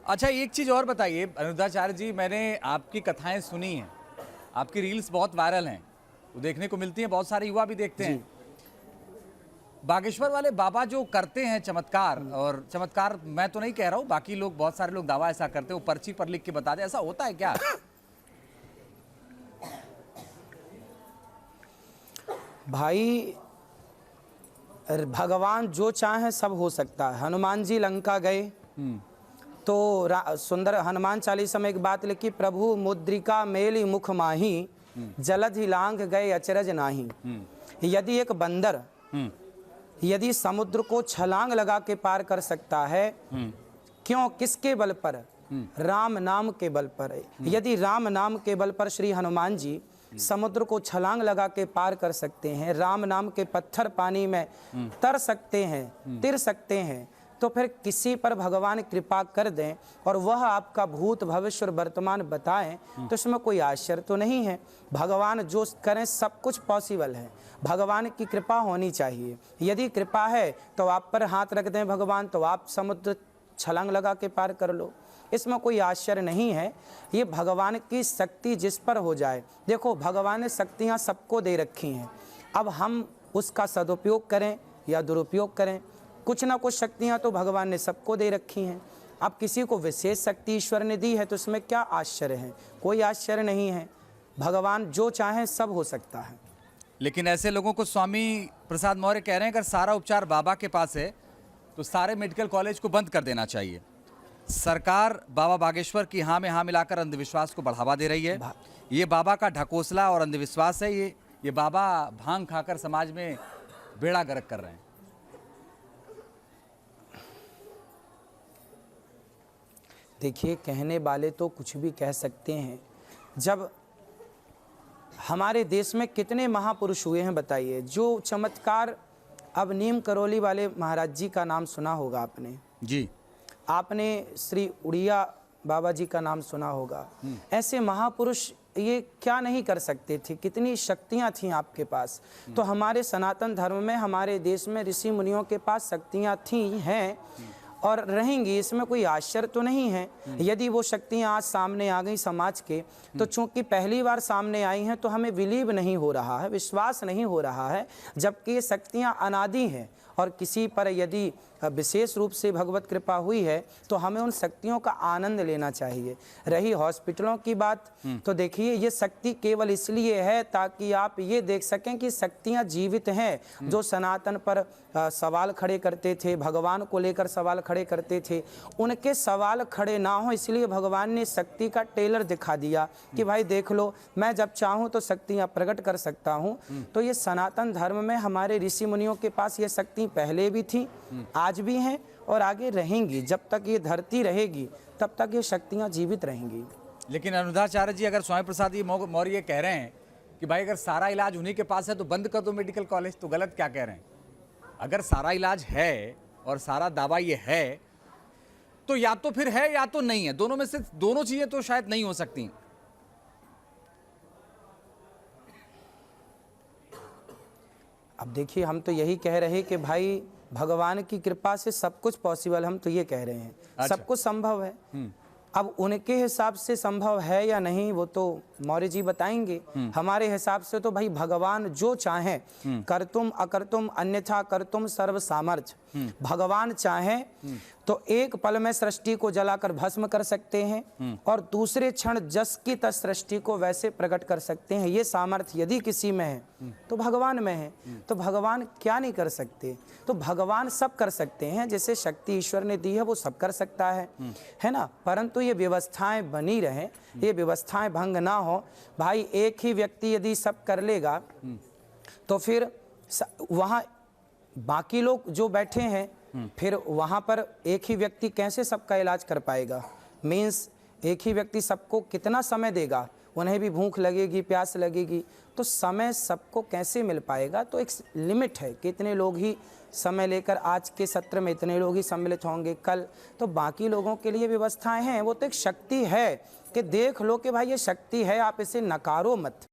अच्छा, एक चीज़ और बताइए अनुराधाचार्य जी, मैंने आपकी कथाएं सुनी हैं, आपकी रील्स बहुत वायरल हैं, वो देखने को मिलती हैं, बहुत सारे युवा भी देखते हैं। बागेश्वर वाले बाबा जो करते हैं चमत्कार, और चमत्कार मैं तो नहीं कह रहा हूँ, बाकी लोग, बहुत सारे लोग दावा ऐसा करते हैं, वो पर्ची पर लिख के बता दे, ऐसा होता है क्या? भाई भगवान जो चाहे सब हो सकता है। हनुमान जी लंका गए तो सुंदर हनुमान चालीसा में एक बात लिखी, प्रभु मुद्रिका मेली मुख माही, जलधि लांघ गए अचरज नाही। यदि एक बंदर यदि समुद्र को छलांग लगा के पार कर सकता है, क्यों, किसके बल पर? राम नाम के बल पर। यदि राम नाम के बल पर श्री हनुमान जी समुद्र को छलांग लगा के पार कर सकते हैं, राम नाम के पत्थर पानी में तर सकते हैं, तिर सकते हैं, तो फिर किसी पर भगवान कृपा कर दें और वह आपका भूत भविष्य और वर्तमान बताएं, तो इसमें कोई आश्चर्य तो नहीं है। भगवान जो करें सब कुछ पॉसिबल है, भगवान की कृपा होनी चाहिए। यदि कृपा है तो आप पर हाथ रख दें भगवान, तो आप समुद्र छलांग लगा के पार कर लो, इसमें कोई आश्चर्य नहीं है। ये भगवान की शक्ति जिस पर हो जाए, देखो भगवान ने शक्तियाँ सबको दे रखी हैं, अब हम उसका सदुपयोग करें या दुरुपयोग करें, कुछ ना कुछ शक्तियाँ तो भगवान ने सबको दे रखी हैं। अब किसी को विशेष शक्ति ईश्वर ने दी है तो इसमें क्या आश्चर्य है? कोई आश्चर्य नहीं है, भगवान जो चाहे सब हो सकता है। लेकिन ऐसे लोगों को स्वामी प्रसाद मौर्य कह रहे हैं, अगर सारा उपचार बाबा के पास है तो सारे मेडिकल कॉलेज को बंद कर देना चाहिए। सरकार बाबा बागेश्वर की हाँ में हाँ मिलाकर अंधविश्वास को बढ़ावा दे रही है। ये बाबा का ढकोसला और अंधविश्वास है। ये बाबा भांग खाकर समाज में बेड़ा गर्क कर रहे हैं। देखिए, कहने वाले तो कुछ भी कह सकते हैं। जब हमारे देश में कितने महापुरुष हुए हैं बताइए, जो चमत्कार, अब नीम करौली वाले महाराज जी का नाम सुना होगा आपने जी, आपने श्री उड़िया बाबा जी का नाम सुना होगा। ऐसे महापुरुष ये क्या नहीं कर सकते थे, कितनी शक्तियां थीं आपके पास। तो हमारे सनातन धर्म में, हमारे देश में ऋषि मुनियों के पास शक्तियां थी, हैं और रहेंगी, इसमें कोई आश्चर्य तो नहीं है। यदि वो शक्तियां आज सामने आ गई समाज के, तो चूंकि पहली बार सामने आई हैं तो हमें बिलीव नहीं हो रहा है, विश्वास नहीं हो रहा है, जबकि ये शक्तियां अनादि हैं। और किसी पर यदि विशेष रूप से भगवत कृपा हुई है तो हमें उन शक्तियों का आनंद लेना चाहिए। रही हॉस्पिटलों की बात, तो देखिए ये शक्ति केवल इसलिए है ताकि आप ये देख सकें कि शक्तियां जीवित हैं। जो सनातन पर सवाल खड़े करते थे, भगवान को लेकर सवाल खड़े करते थे, उनके सवाल खड़े ना हो, इसलिए भगवान ने शक्ति का टेलर दिखा दिया कि भाई देख लो, मैं जब चाहूँ तो शक्तियाँ प्रकट कर सकता हूँ। तो ये सनातन धर्म में हमारे ऋषि मुनियों के पास ये शक्ति पहले भी थी, आज भी हैं और आगे रहेंगी। जब तक ये धरती रहेगी तब तक ये शक्तियाँ जीवित रहेंगी। लेकिन अनुराधाचार्य जी, अगर स्वामी प्रसाद मौर्य ये कह रहे हैं कि भाई अगर सारा इलाज उन्हीं के पास है तो बंद कर दो मेडिकल कॉलेज, तो गलत क्या कह रहे हैं? अगर सारा इलाज है और सारा दावा ये है तो या तो फिर है या तो नहीं है, दोनों में से दोनों चीजें तो शायद नहीं हो सकती। अब देखिए, हम तो यही कह रहे हैं कि भाई भगवान की कृपा से सब कुछ पॉसिबल, हम तो ये कह रहे हैं। अच्छा। सब कुछ संभव है। अब उनके हिसाब से संभव है या नहीं वो तो मौर्य जी बताएंगे। हमारे हिसाब से तो भाई भगवान जो चाहे, कर्तुम अकर्तुम अन्यथा कर्तुम सर्व सामर्थ्य, भगवान चाहे तो एक पल में सृष्टि को जलाकर भस्म कर सकते हैं और दूसरे क्षण जस की तस सृष्टि को वैसे प्रकट कर सकते हैं। ये सामर्थ्य यदि किसी में है तो भगवान में है। तो भगवान क्या नहीं कर सकते? तो भगवान सब कर सकते हैं, जैसे शक्ति ईश्वर ने दी है वो सब कर सकता है ना। परंतु ये व्यवस्थाएं बनी रहें, ये व्यवस्थाएं भंग ना हो। भाई एक ही व्यक्ति यदि सब कर लेगा तो फिर वहाँ बाकी लोग जो बैठे हैं, फिर वहाँ पर एक ही व्यक्ति कैसे सबका इलाज कर पाएगा? मीन्स एक ही व्यक्ति सबको कितना समय देगा? उन्हें भी भूख लगेगी, प्यास लगेगी, तो समय सबको कैसे मिल पाएगा? तो एक लिमिट है कि इतने लोग ही समय लेकर, आज के सत्र में इतने लोग ही सम्मिलित होंगे, कल तो बाकी लोगों के लिए व्यवस्थाएं हैं। वो तो एक शक्ति है कि देख लो कि भाई ये शक्ति है, आप इसे नकारो मत।